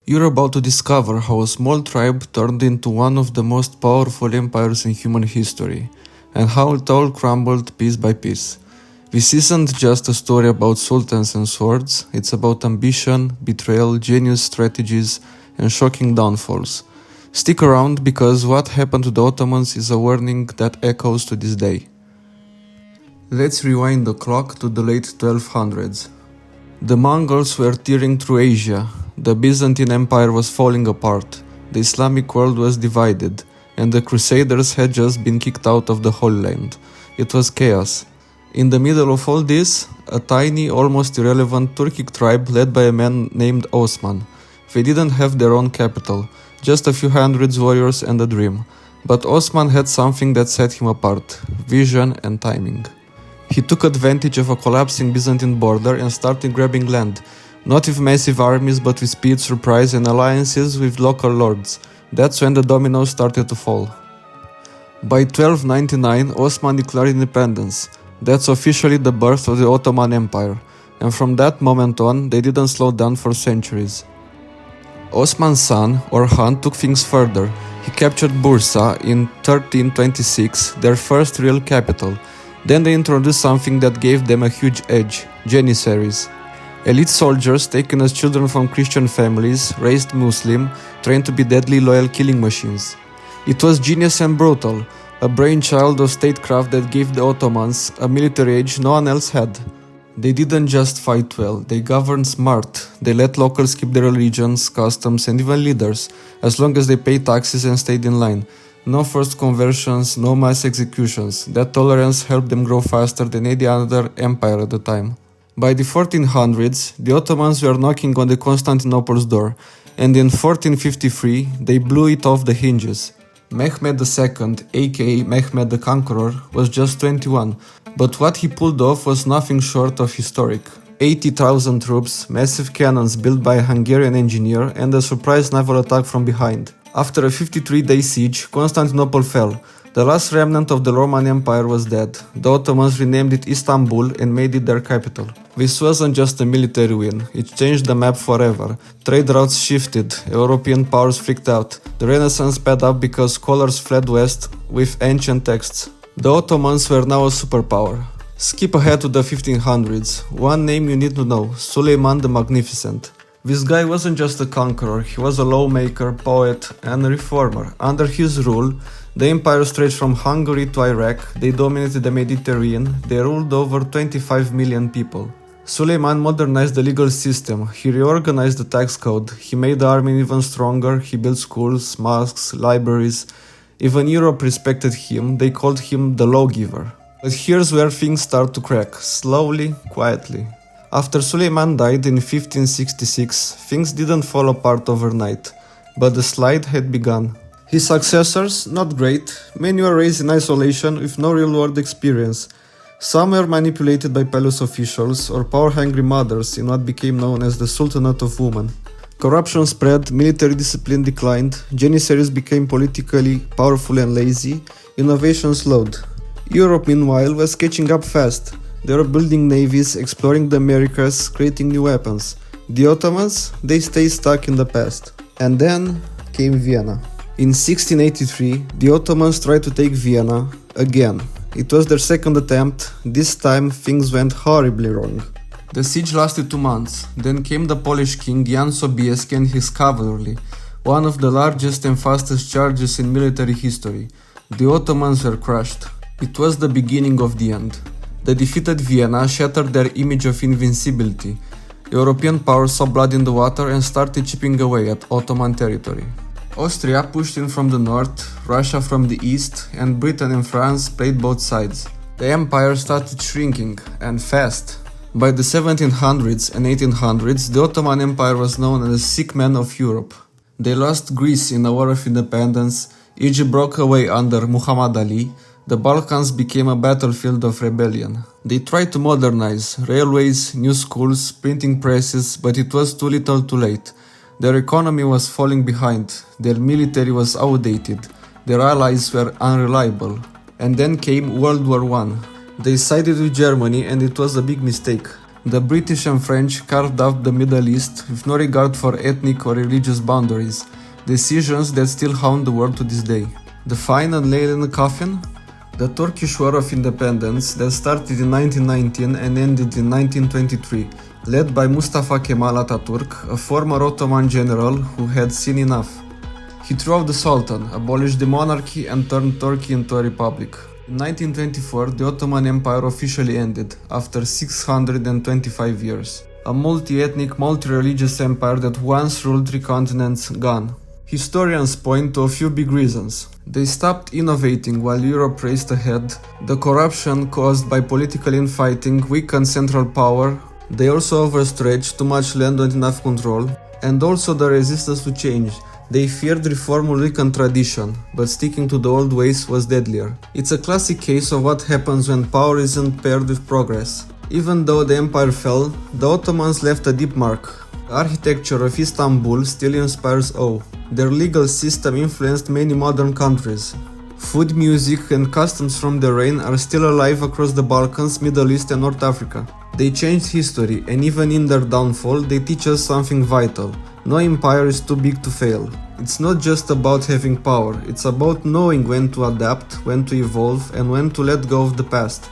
You're about to discover how a small tribe turned into one of the most powerful empires in human history, and how it all crumbled piece by piece. This isn't just a story about sultans and swords, it's about ambition, betrayal, genius strategies, and shocking downfalls. Stick around because what happened to the Ottomans is a warning that echoes to this day. Let's rewind the clock to the late 1200s. The Mongols were tearing through Asia, the Byzantine Empire was falling apart, the Islamic world was divided, and the Crusaders had just been kicked out of the Holy Land. It was chaos. In the middle of all this, a tiny, almost irrelevant Turkic tribe led by a man named Osman. They didn't have their own capital, just a few hundreds warriors and a dream. But Osman had something that set him apart: vision and timing. He took advantage of a collapsing Byzantine border and started grabbing land, not with massive armies but with speed, surprise and alliances with local lords. That's when the dominoes started to fall. By 1299, Osman declared independence. That's officially the birth of the Ottoman Empire, and from that moment on, they didn't slow down for centuries. Osman's son, Orhan, took things further. He captured Bursa in 1326, their first real capital. Then they introduced something that gave them a huge edge: Janissaries. Elite soldiers taken as children from Christian families, raised Muslim, trained to be deadly loyal killing machines. It was genius and brutal, a brainchild of statecraft that gave the Ottomans a military edge no one else had. They didn't just fight well, they governed smart. They let locals keep their religions, customs and even leaders, as long as they paid taxes and stayed in line. No forced conversions, no mass executions. That tolerance helped them grow faster than any other empire at the time. By the 1400s, the Ottomans were knocking on the Constantinople's door, and in 1453 they blew it off the hinges. Mehmed II, aka Mehmed the Conqueror, was just 21, but what he pulled off was nothing short of historic. 80,000 troops, massive cannons built by a Hungarian engineer, and a surprise naval attack from behind. After a 53-day siege, Constantinople fell. The last remnant of the Roman Empire was dead. The Ottomans renamed it Istanbul and made it their capital. This wasn't just a military win, it changed the map forever. Trade routes shifted, European powers freaked out. The Renaissance sped up because scholars fled west with ancient texts. The Ottomans were now a superpower. Skip ahead to the 1500s. One name you need to know: Suleiman the Magnificent. This guy wasn't just a conqueror, he was a lawmaker, poet, and a reformer. Under his rule, the empire stretched from Hungary to Iraq, they dominated the Mediterranean, they ruled over 25 million people. Suleiman modernized the legal system, he reorganized the tax code, he made the army even stronger, he built schools, mosques, libraries. Even Europe respected him, they called him the lawgiver. But here's where things start to crack, slowly, quietly. After Suleiman died in 1566, things didn't fall apart overnight, but the slide had begun. His successors, not great, many were raised in isolation with no real-world experience. Some were manipulated by palace officials or power-hungry mothers in what became known as the Sultanate of Women. Corruption spread, military discipline declined, Janissaries became politically powerful and lazy, innovation slowed. Europe, meanwhile, was catching up fast. They were building navies, exploring the Americas, creating new weapons. The Ottomans, they stayed stuck in the past. And then came Vienna. In 1683, the Ottomans tried to take Vienna again. It was their second attempt. This time things went horribly wrong. The siege lasted 2 months. Then came the Polish king Jan Sobieski and his cavalry, one of the largest and fastest charges in military history. The Ottomans were crushed. It was the beginning of the end. The defeated Vienna shattered their image of invincibility. European powers saw blood in the water and started chipping away at Ottoman territory. Austria pushed in from the north, Russia from the east, and Britain and France played both sides. The empire started shrinking, and fast. By the 1700s and 1800s, the Ottoman Empire was known as the sick man of Europe. They lost Greece in a war of independence, Egypt broke away under Muhammad Ali, the Balkans became a battlefield of rebellion. They tried to modernize, railways, new schools, printing presses, but it was too little too late. Their economy was falling behind, their military was outdated, their allies were unreliable. And then came World War I. They sided with Germany and it was a big mistake. The British and French carved out the Middle East with no regard for ethnic or religious boundaries, decisions that still haunt the world to this day. The final nail in the coffin? The Turkish War of Independence that started in 1919 and ended in 1923, led by Mustafa Kemal Atatürk, a former Ottoman general who had seen enough. He threw out the Sultan, abolished the monarchy and turned Turkey into a republic. In 1924, the Ottoman Empire officially ended, after 625 years. A multi-ethnic, multi-religious empire that once ruled 3 continents gone. Historians point to a few big reasons. They stopped innovating while Europe raced ahead, the corruption caused by political infighting weakened central power, they also overstretched too much land and enough control, and also the resistance to change. They feared reform would weaken tradition, but sticking to the old ways was deadlier. It's a classic case of what happens when power isn't paired with progress. Even though the empire fell, the Ottomans left a deep mark. The architecture of Istanbul still inspires awe. Their legal system influenced many modern countries. Food, music, and customs from the reign are still alive across the Balkans, Middle East, and North Africa. They changed history, and even in their downfall, they teach us something vital. No empire is too big to fail. It's not just about having power, it's about knowing when to adapt, when to evolve, and when to let go of the past.